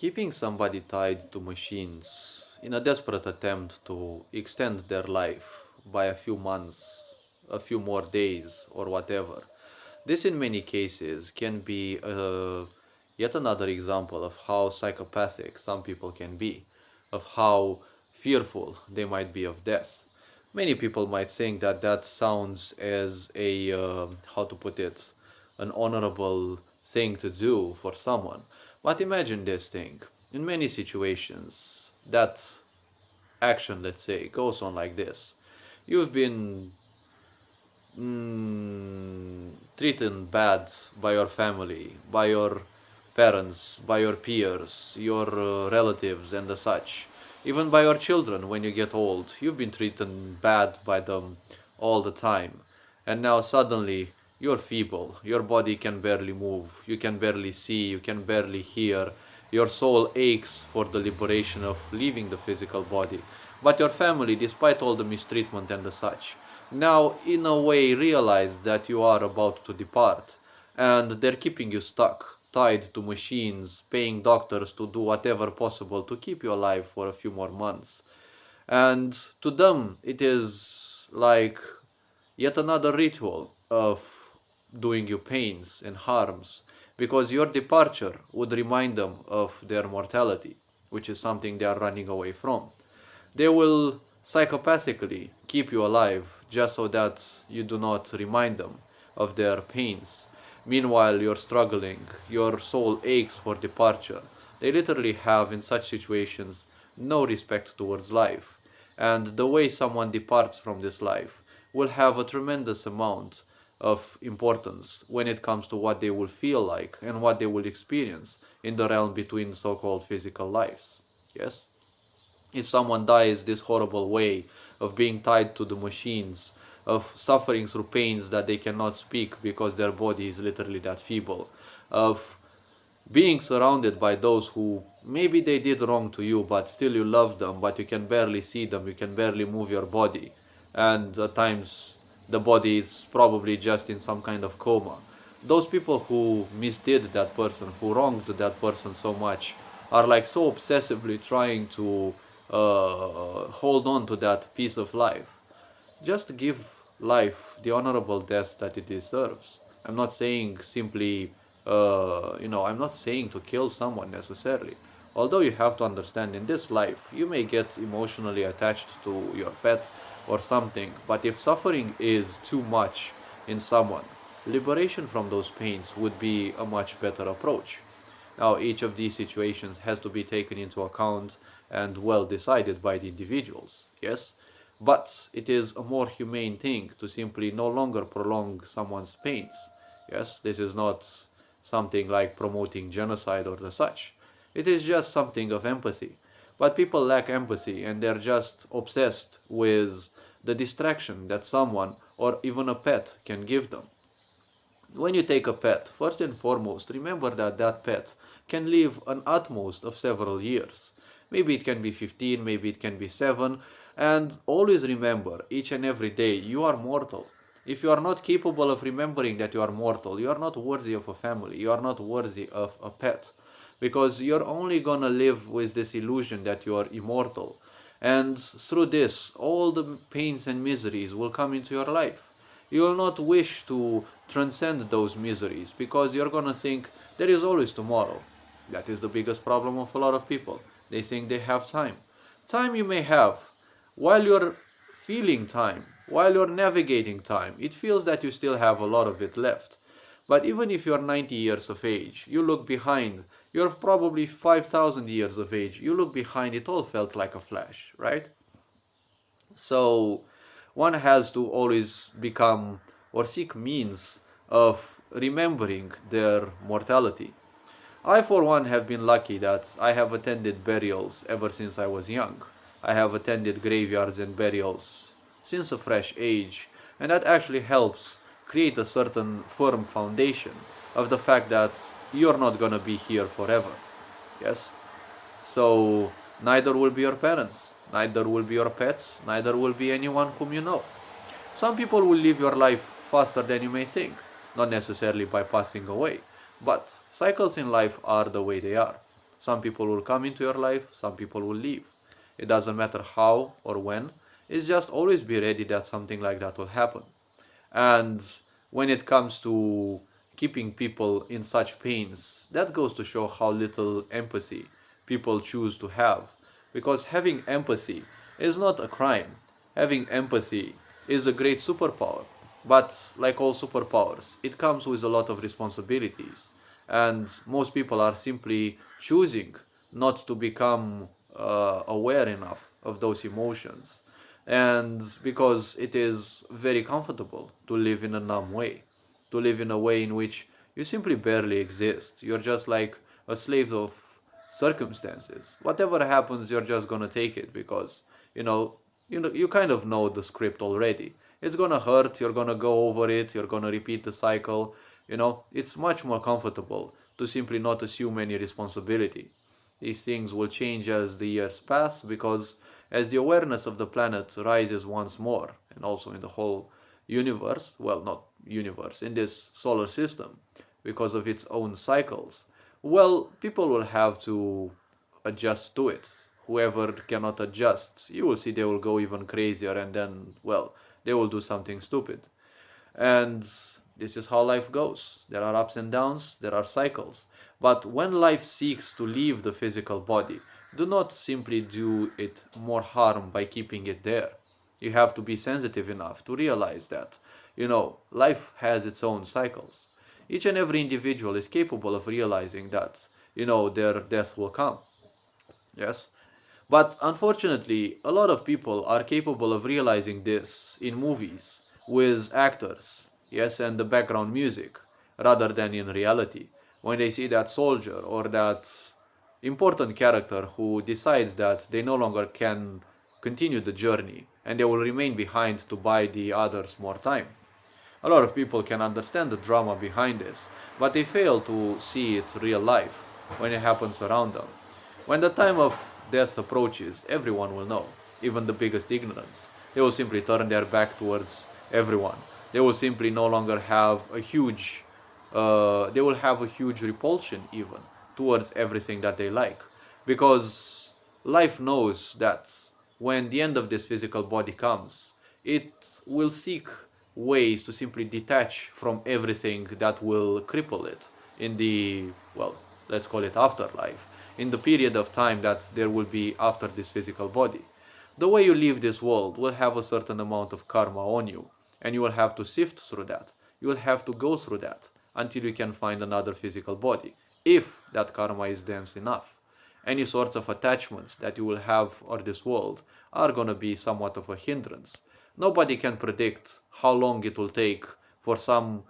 Keeping somebody tied to machines in a desperate attempt to extend their life by a few months, a few more days, or whatever. This, in many cases, can be yet another example of how psychopathic some people can be, of how fearful they might be of death. Many people might think that that sounds as a, how to put it, an honorable thing to do for someone. But imagine this thing. In many situations, that action, let's say, goes on like this. You've been treated bad by your family, by your parents, by your peers, your relatives, and the such. Even by your children when you get old. You've been treated bad by them all the time. And now suddenly you're feeble. Your body can barely move. You can barely see. You can barely hear. Your soul aches for the liberation of leaving the physical body. But your family, despite all the mistreatment and the such, now in a way realize that you are about to depart, and they're keeping you stuck, tied to machines, paying doctors to do whatever possible to keep you alive for a few more months. And to them, it is like yet another ritual of doing you pains and harms, because your departure would remind them of their mortality, which is something they are running away from. They will psychopathically keep you alive just so that you do not remind them of their pains. Meanwhile, you're struggling, your soul aches for departure. They literally have, in such situations, no respect towards life. And the way someone departs from this life will have a tremendous amount of importance when it comes to what they will feel like and what they will experience in the realm between so called physical lives. Yes? If someone dies this horrible way of being tied to the machines, of suffering through pains that they cannot speak because their body is literally that feeble, of being surrounded by those who maybe they did wrong to you, but still you love them, but you can barely see them, you can barely move your body, and at times the body is probably just in some kind of coma. Those people who misdid that person, who wronged that person so much, are like so obsessively trying to hold on to that piece of life. Just give life the honorable death that it deserves. I'm not saying simply, I'm not saying to kill someone necessarily. Although you have to understand in this life, you may get emotionally attached to your pet or something, but if suffering is too much in someone, liberation from those pains would be a much better approach. Now, each of these situations has to be taken into account and well decided by the individuals, yes? But it is a more humane thing to simply no longer prolong someone's pains. Yes, this is not something like promoting genocide or the such. It is just something of empathy. But people lack empathy and they're just obsessed with the distraction that someone or even a pet can give them. When you take a pet, first and foremost, remember that that pet can live an utmost of several years. Maybe it can be 15, maybe it can be 7, and always remember, each and every day, you are mortal. If you are not capable of remembering that you are mortal, you are not worthy of a family, you are not worthy of a pet. Because you're only gonna live with this illusion that you are immortal. And through this, all the pains and miseries will come into your life. You will not wish to transcend those miseries because you're gonna think there is always tomorrow. That is the biggest problem of a lot of people. They think they have time. Time you may have. While you're feeling time, while you're navigating time, it feels that you still have a lot of it left. But even if you're 90 years of age, you look behind, you're probably 5,000 years of age, you look behind, it all felt like a flash, right? So one has to always become or seek means of remembering their mortality. I, for one, have been lucky that I have attended burials ever since I was young. I have attended graveyards and burials since a fresh age, and that actually helps create a certain firm foundation of the fact that you're not gonna be here forever. Yes? So, neither will be your parents, neither will be your pets, neither will be anyone whom you know. Some people will live your life faster than you may think, not necessarily by passing away, but cycles in life are the way they are. Some people will come into your life, some people will leave. It doesn't matter how or when. It's just always be ready that something like that will happen. And when it comes to keeping people in such pains, that goes to show how little empathy people choose to have. Because having empathy is not a crime. Having empathy is a great superpower. But like all superpowers, it comes with a lot of responsibilities. And most people are simply choosing not to become aware enough of those emotions, and because it is very comfortable to live in a numb way, to live in a way in which you simply barely exist. You're just like a slave of circumstances. Whatever happens, you're just gonna take it because you know you kind of know the script already. It's gonna hurt. You're gonna go over it. You're gonna repeat the cycle. It's much more comfortable to simply not assume any responsibility. These things will change as the years pass because as the awareness of the planet rises once more, and also in the whole universe, well, not universe, in this solar system, because of its own cycles, well, people will have to adjust to it. Whoever cannot adjust, you will see they will go even crazier, and then, well, they will do something stupid. And this is how life goes. There are ups and downs, there are cycles. But when life seeks to leave the physical body, do not simply do it more harm by keeping it there. You have to be sensitive enough to realize that, life has its own cycles. Each and every individual is capable of realizing that, their death will come. Yes? But unfortunately, a lot of people are capable of realizing this in movies with actors, yes, and the background music, rather than in reality. When they see that soldier or that important character who decides that they no longer can continue the journey and they will remain behind to buy the others more time. A lot of people can understand the drama behind this, but they fail to see it real life when it happens around them. When the time of death approaches, everyone will know, even the biggest ignorance. They will simply turn their back towards everyone. They will simply no longer have they will have a huge repulsion even towards everything that they like. Because life knows that when the end of this physical body comes, it will seek ways to simply detach from everything that will cripple it in the, well, let's call it afterlife, in the period of time that there will be after this physical body. The way you leave this world will have a certain amount of karma on you, and you will have to sift through that. You will have to go through that until you can find another physical body, if that karma is dense enough. Any sorts of attachments that you will have for this world are going to be somewhat of a hindrance. Nobody can predict how long it will take for some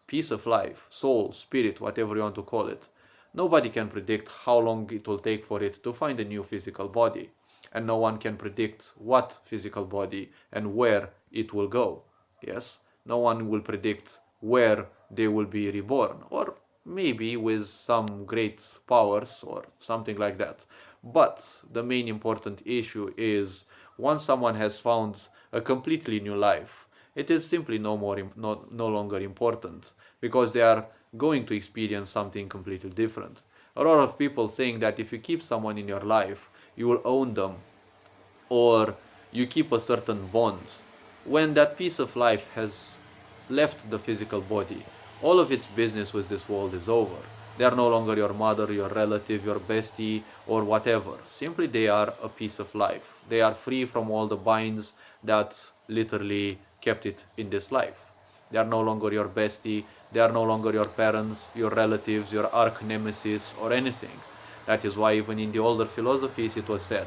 piece of life, soul, spirit, whatever you want to call it. Nobody can predict how long it will take for it to find a new physical body. And no one can predict what physical body and where it will go. Yes? No one will predict where they will be reborn, or maybe with some great powers or something like that. But the main important issue is once someone has found a completely new life, it is simply no longer important because they are going to experience something completely different. A lot of people think that if you keep someone in your life, you will own them or you keep a certain bond. When that piece of life has left the physical body, all of its business with this world is over. They are no longer your mother, your relative, your bestie, or whatever. Simply, they are a piece of life. They are free from all the binds that literally kept it in this life. They are no longer your bestie. They are no longer your parents, your relatives, your arch nemesis, or anything. That is why even in the older philosophies it was said,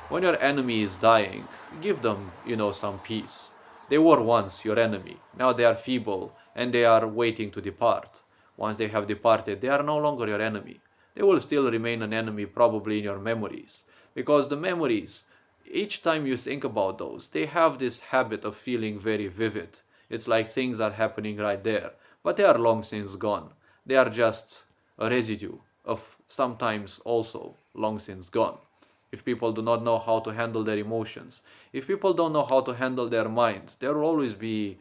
when your enemy is dying, give them, some peace. They were once your enemy. Now they are feeble and they are waiting to depart. Once they have departed, they are no longer your enemy. They will still remain an enemy probably in your memories. Because the memories, each time you think about those, they have this habit of feeling very vivid. It's like things are happening right there, but they are long since gone. They are just a residue of sometimes also long since gone. If people do not know how to handle their emotions, if people don't know how to handle their minds, there will always be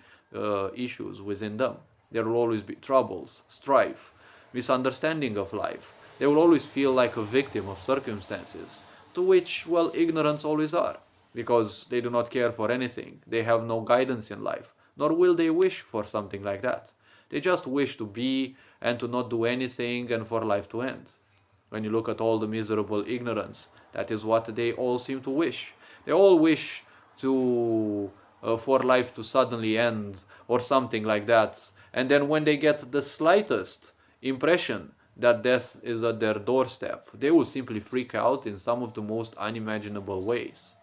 issues within them. There will always be troubles, strife, misunderstanding of life. They will always feel like a victim of circumstances, to which, well, ignorance always are, because they do not care for anything. They have no guidance in life, nor will they wish for something like that. They just wish to be and to not do anything and for life to end. When you look at all the miserable ignorance, that is what they all seem to wish. They all wish to for life to suddenly end or something like that. And then when they get the slightest impression that death is at their doorstep, they will simply freak out in some of the most unimaginable ways.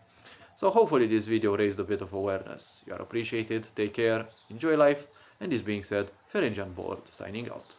So hopefully this video raised a bit of awareness. You are appreciated, take care, enjoy life, and this being said, Ferenc Jan Board signing out.